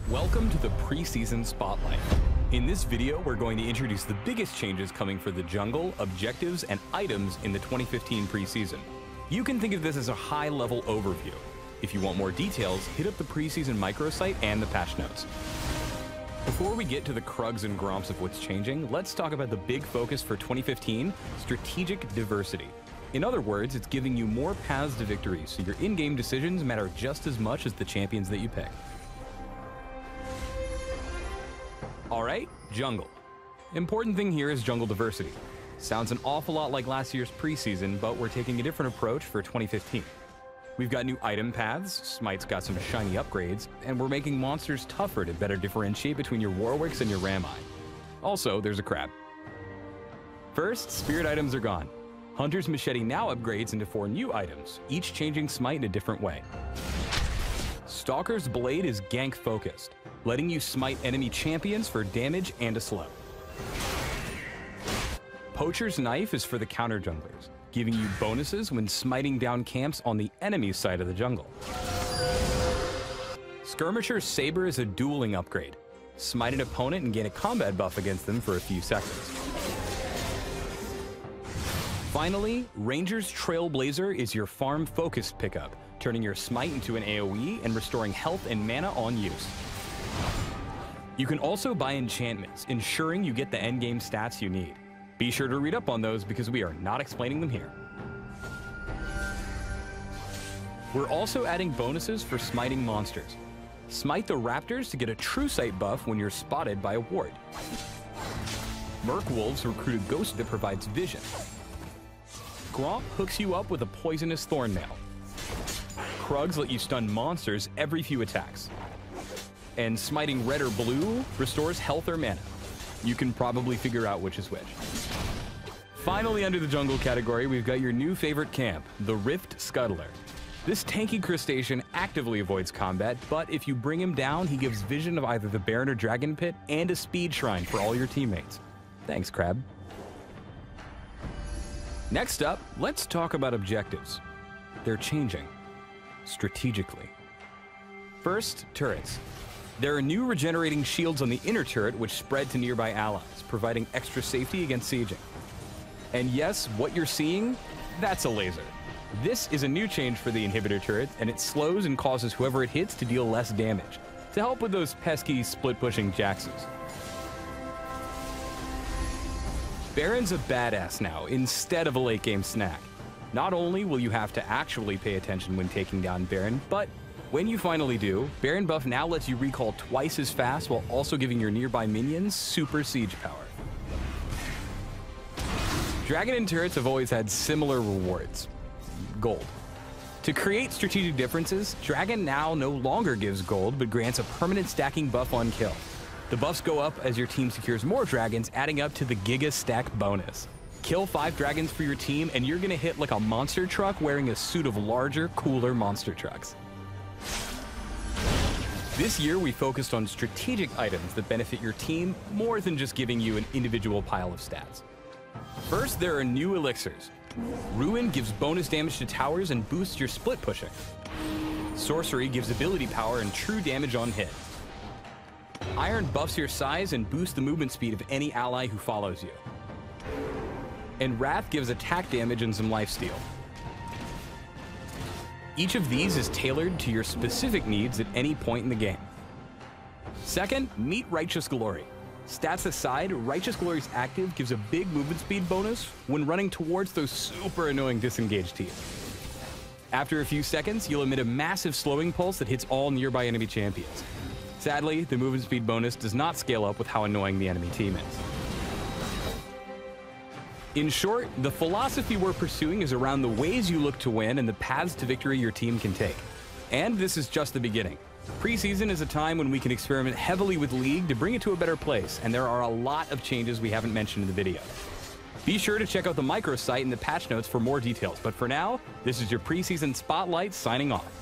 Welcome to the preseason spotlight. In this video, we're going to introduce the biggest changes coming for the jungle, objectives, and items in the 2015 preseason. You can think of this as a high-level overview. If you want more details, hit up the preseason microsite and the patch notes. Before we get to the krugs and gromps of what's changing, let's talk about the big focus for 2015, strategic diversity. In other words, it's giving you more paths to victory, so your in-game decisions matter just as much as the champions that you pick. Alright, jungle. Important thing here is jungle diversity. Sounds an awful lot like last year's preseason, but we're taking a different approach for 2015. We've got new item paths, Smite's got some shiny upgrades, and we're making monsters tougher to better differentiate between your Warwicks and your Rami. Also, there's a crab. First, spirit items are gone. Hunter's Machete now upgrades into 4 new items, each changing Smite in a different way. Stalker's Blade is gank focused, letting you smite enemy champions for damage and a slow. Poacher's Knife is for the counter junglers, giving you bonuses when smiting down camps on the enemy side of the jungle. Skirmisher's Saber is a dueling upgrade. Smite an opponent and gain a combat buff against them for a few seconds. Finally, Ranger's Trailblazer is your farm-focused pickup, turning your smite into an AoE and restoring health and mana on use. You can also buy enchantments, ensuring you get the endgame stats you need. Be sure to read up on those because we are not explaining them here. We're also adding bonuses for smiting monsters. Smite the raptors to get a true sight buff when you're spotted by a ward. Merc Wolves recruit a ghost that provides vision. Gromp hooks you up with a poisonous thornmail. Krugs let you stun monsters every few attacks. And smiting red or blue restores health or mana. You can probably figure out which is which. Finally, under the jungle category, we've got your new favorite camp, the Rift Scuttler. This tanky crustacean actively avoids combat, but if you bring him down, he gives vision of either the Baron or Dragon Pit and a speed shrine for all your teammates. Thanks, Crab. Next up, let's talk about objectives. They're changing, strategically. First, turrets. There are new regenerating shields on the inner turret which spread to nearby allies, providing extra safety against sieging. And yes, what you're seeing, that's a laser. This is a new change for the inhibitor turret, and it slows and causes whoever it hits to deal less damage, to help with those pesky split-pushing Jaxes. Baron's a badass now, instead of a late-game snack. Not only will you have to actually pay attention when taking down Baron, but when you finally do, Baron buff now lets you recall twice as fast while also giving your nearby minions super siege power. Dragon and turrets have always had similar rewards. Gold. To create strategic differences, Dragon now no longer gives gold, but grants a permanent stacking buff on kill. The buffs go up as your team secures more dragons, adding up to the Giga Stack bonus. Kill 5 dragons for your team, and you're gonna hit like a monster truck wearing a suit of larger, cooler monster trucks. This year, we focused on strategic items that benefit your team more than just giving you an individual pile of stats. First, there are new elixirs. Ruin gives bonus damage to towers and boosts your split pushing. Sorcery gives ability power and true damage on hit. Iron buffs your size and boosts the movement speed of any ally who follows you. And Wrath gives attack damage and some lifesteal. Each of these is tailored to your specific needs at any point in the game. Second, meet Righteous Glory. Stats aside, Righteous Glory's active gives a big movement speed bonus when running towards those super annoying disengaged teams. After a few seconds, you'll emit a massive slowing pulse that hits all nearby enemy champions. Sadly, the movement speed bonus does not scale up with how annoying the enemy team is. In short, the philosophy we're pursuing is around the ways you look to win and the paths to victory your team can take. And this is just the beginning. Preseason is a time when we can experiment heavily with League to bring it to a better place, and there are a lot of changes we haven't mentioned in the video. Be sure to check out the microsite and the patch notes for more details, but for now, this is your preseason spotlight signing off.